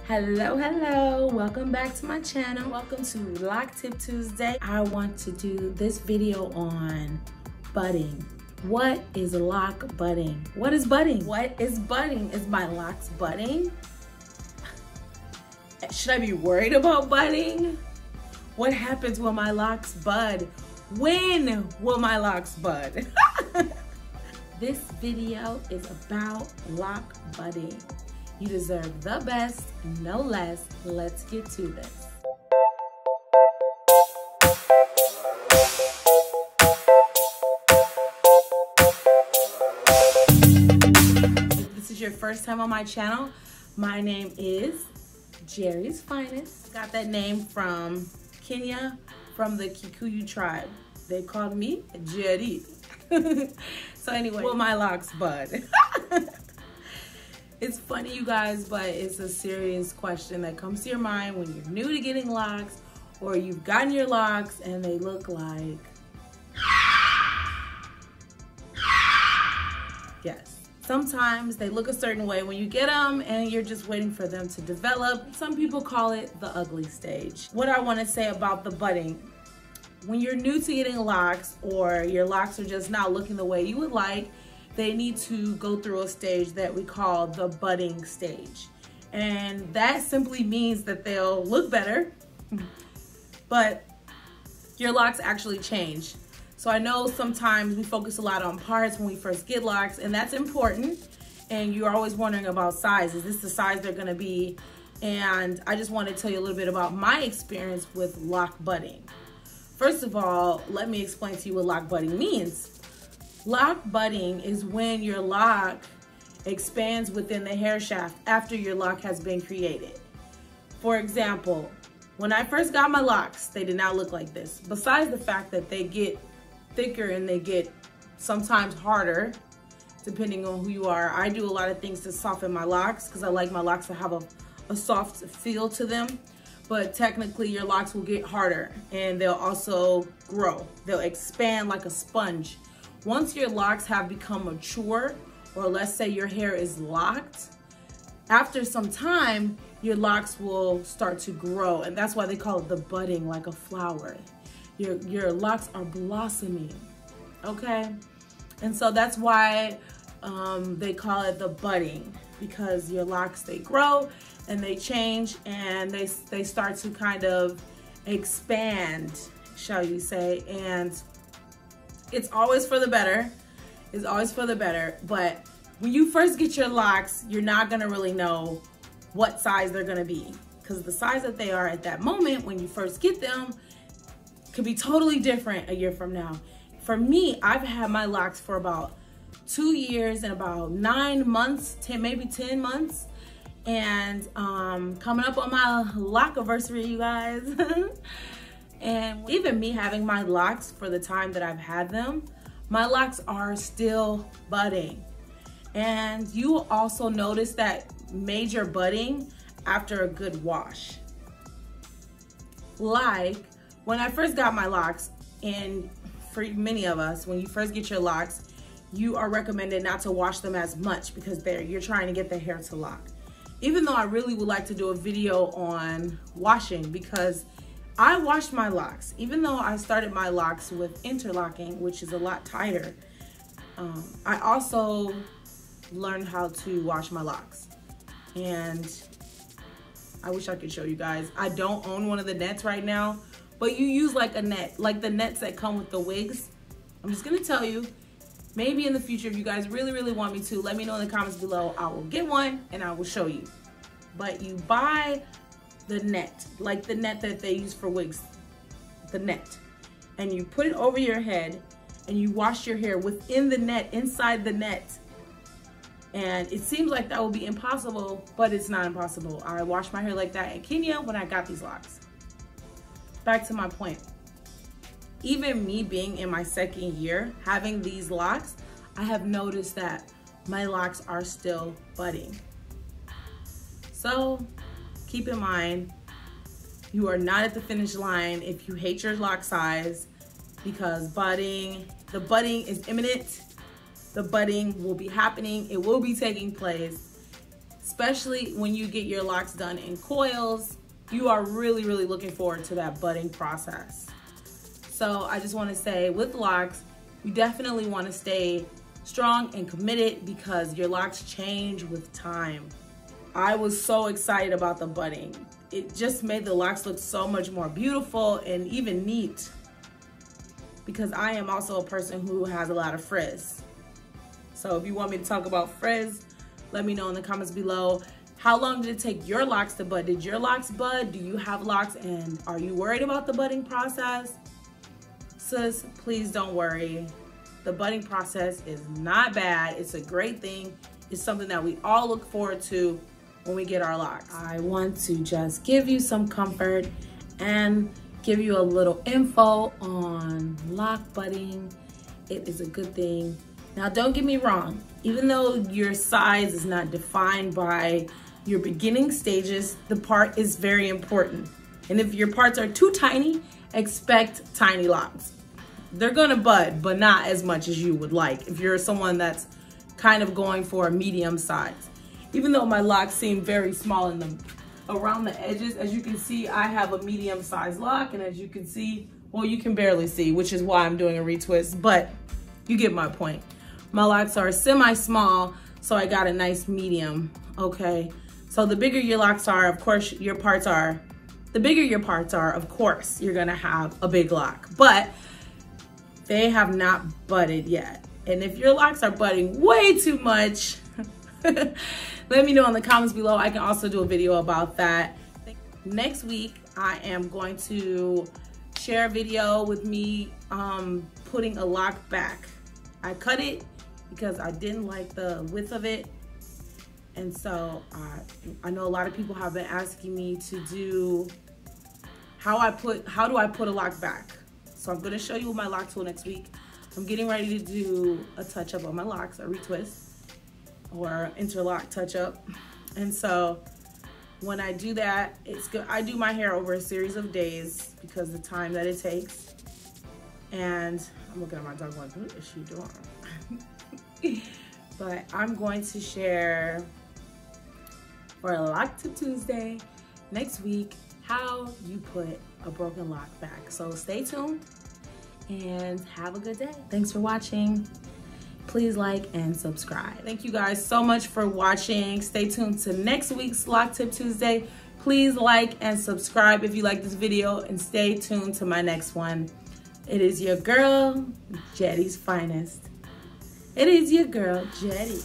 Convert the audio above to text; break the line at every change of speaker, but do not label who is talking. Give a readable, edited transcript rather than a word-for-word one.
Hello, welcome back to my channel. Welcome to Lock Tip Tuesday. I want to do this video on budding. What is lock budding? What is budding? What is budding? Is my locks budding? Should I be worried about budding? What happens when my locks bud? When will my locks bud? This video is about lock budding. You deserve the best, no less. Let's get to this. If this is your first time on my channel, my name is Jerry's Finest. Got that name from Kenya, from the Kikuyu tribe. They called me Jerry. So anyway, will my locks bud? It's funny, you guys, but it's a serious question that comes to your mind when you're new to getting locks, or you've gotten your locks and they look like, yes. Sometimes they look a certain way when you get them and you're just waiting for them to develop. Some people call it the ugly stage. What I want to say about the budding, when you're new to getting locks or your locks are just not looking the way you would like, they need to go through a stage that we call the budding stage. And that simply means that they'll look better, but your locks actually change. So I know sometimes we focus a lot on parts when we first get locks, and that's important. And you're always wondering about size. Is this the size they're gonna be? And I just want to tell you a little bit about my experience with lock budding. First of all, let me explain to you what lock budding means. Lock budding is when your lock expands within the hair shaft after your lock has been created. For example, when I first got my locks, they did not look like this. Besides the fact that they get thicker and they get sometimes harder, depending on who you are. I do a lot of things to soften my locks because I like my locks to have a soft feel to them. But technically your locks will get harder and they'll also grow. They'll expand like a sponge. Once your locks have become mature, or let's say your hair is locked, after some time, your locks will start to grow. And that's why they call it the budding, like a flower. Your locks are blossoming, okay? And so that's why they call it the budding, because your locks, they grow and they change and they start to kind of expand, shall you say, and it's always for the better. It's always for the better. But when you first get your locks, you're not gonna really know what size they're gonna be, because the size that they are at that moment when you first get them could be totally different a year from now. For me, I've had my locks for about 2 years and about 9 months, maybe 10 months. And coming up on my lock anniversary, you guys. And even me having my locks for the time that I've had them, my locks are still budding. And you will also notice that major budding after a good wash. Like when I first got my locks, and for many of us, when you first get your locks, you are recommended not to wash them as much because you're trying to get the hair to lock. Even though I really would like to do a video on washing, because I washed my locks. Even though I started my locks with interlocking, which is a lot tighter, I also learned how to wash my locks. And I wish I could show you guys. I don't own one of the nets right now, but you use like a net, like the nets that come with the wigs. I'm just gonna tell you, maybe in the future, if you guys really, really want me to, let me know in the comments below. I will get one and I will show you. But you buy the net, like the net that they use for wigs, the net, and you put it over your head and you wash your hair within the net, inside the net. And it seems like that will be impossible, but it's not impossible. I washed my hair like that in Kenya when I got these locks. Back to my point. Even me being in my 2nd year, having these locks, I have noticed that my locks are still budding. So keep in mind, you are not at the finish line if you hate your lock size, because the budding is imminent. The budding will be happening. It will be taking place. especially when you get your locks done in coils. You are really, really looking forward to that budding process. So I just want to say, with locks, you definitely want to stay strong and committed because your locks change with time. I was so excited about the budding. It just made the locks look so much more beautiful and even neat, because I am also a person who has a lot of frizz. So if you want me to talk about frizz, let me know in the comments below. How long did it take your locks to bud? Did your locks bud? Do you have locks, and are you worried about the budding process? Sis, please don't worry. The budding process is not bad. It's a great thing. It's something that we all look forward to when we get our locks. I want to just give you some comfort and give you a little info on lock budding. It is a good thing. Now, don't get me wrong. Even though your size is not defined by your beginning stages, the part is very important. And if your parts are too tiny, expect tiny locks. They're gonna bud, but not as much as you would like if you're someone that's kind of going for a medium size. Even though my locks seem very small in them around the edges, as you can see, I have a medium size lock, and as you can see, well, you can barely see, which is why I'm doing a retwist, but you get my point. My locks are semi-small, so I got a nice medium, okay? So the bigger your locks are, of course, your parts are, the bigger your parts are, of course, you're gonna have a big lock, but they have not budded yet. And if your locks are budding way too much, let me know in the comments below. I can also do a video about that. Next week, I am going to share a video with me putting a lock back. I cut it because I didn't like the width of it. And so I know a lot of people have been asking me to do how do I put a lock back? So I'm gonna show you with my lock tool next week. I'm getting ready to do a touch up on my locks, a retwist or interlock touch up. And so when I do that, it's good. I do my hair over a series of days because of the time that it takes. And I'm looking at my dog like, what is she doing? But I'm going to share for a Lock Tip Tuesday next week how you put a broken lock back. So stay tuned and have a good day. Thanks for watching. Please like and subscribe. Thank you guys so much for watching. Stay tuned to next week's Lock Tip Tuesday. Please like and subscribe if you like this video, and stay tuned to my next one. It is your girl, Jetty's finest. It is your girl, Jetty.